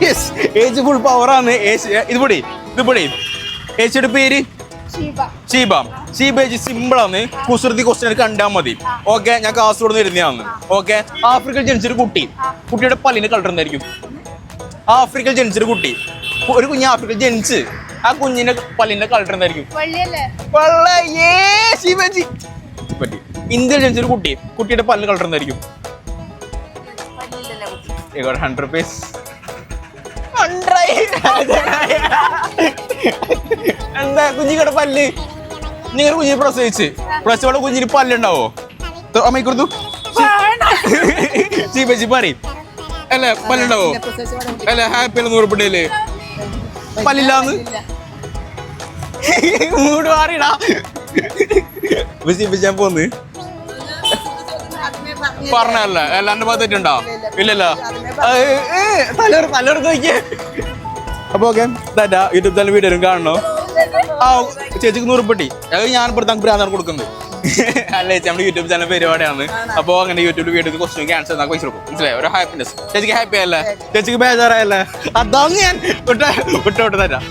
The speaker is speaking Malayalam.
യെസ് ഏച്ചി ഫുൾ പവർ ആണ്. ഇത് പൊടി ഏച്ചിയുടെ പേര് ഷീബ. ഷീബേജി സിമ്പിൾ ആണ്. കുസൃതി ക്വസ്റ്റ്യൻ കണ്ടാൽ മതി. ഓക്കെ, ഞാൻ കാസർഗോഡ് നിന്ന് വരുന്നതാണ്. ഓക്കെ, ആഫ്രിക്കയിൽ ജനിച്ചൊരു കുട്ടിയുടെ പല്ലിന്റെ കളർ എന്തായിരിക്കും? ആഫ്രിക്കയിൽ ജനിച്ചൊരു ഒരു കുഞ്ഞ് ആഫ്രിക്കയിൽ ജനിച്ച് ആ കുഞ്ഞിന്റെ പല്ലിന്റെ കളർ എന്തായിരിക്കും? ഇന്ത്യയിൽ ജനിച്ചൊരു കുട്ടിയുടെ പല്ല് കളർ എന്തായിരിക്കും? 100 rupees. എന്താ കുഞ്ഞിക്കടെ പല്ല്? നിങ്ങൾ കുഞ്ഞിനെ പ്രസവിച്ചോടെ കുഞ്ഞിന് പല്ലുണ്ടാവോ? അമ്മ കൊടുത്തു ചീപ്പച്ചി പറയും അല്ലേ, പല്ലുണ്ടാവോ? അല്ല ഹാപ്പി അല്ല 100 രൂപയില് പല്ലില്ലാന്ന് മൂട് മാറിയിടാ. ഞാൻ പോന്ന് പറഞ്ഞല്ല എല്ലാന്റെ ഭാഗത്തായിട്ടുണ്ടോ? ഇല്ലല്ലോ. തലയെടുത്ത് നോക്കിയേ. അപ്പൊ ഓക്കെ, യൂട്യൂബ് ചാനൽ വീഡിയോ കാണണോ? ആ ചേച്ചിക്ക് 100 രൂപ. അത് ഞാൻ ഇപ്പോഴത്തെ ഭ്രാന്താണ് കൊടുക്കുന്നത്. അല്ല ചേച്ചി, നമ്മുടെ യൂട്യൂബ് ചാനൽ പരിപാടിയാണ്. അപ്പോൾ അങ്ങനെ യൂട്യൂബ് വീഡിയോ ക്വസ്റ്റ്യൻ ക്യാൻസർ നമുക്ക് പൈസ കൊടുക്കും. മനസ്സിലായി? ഒരു ഹാപ്പിനെസ്. ചേച്ചിക്ക് ഹാപ്പി അല്ലേ? ചേച്ചിക്ക് ബേജാറായല്ലേ? അതാണ് ഞാൻ വിട്ടോട്ട് തരാം.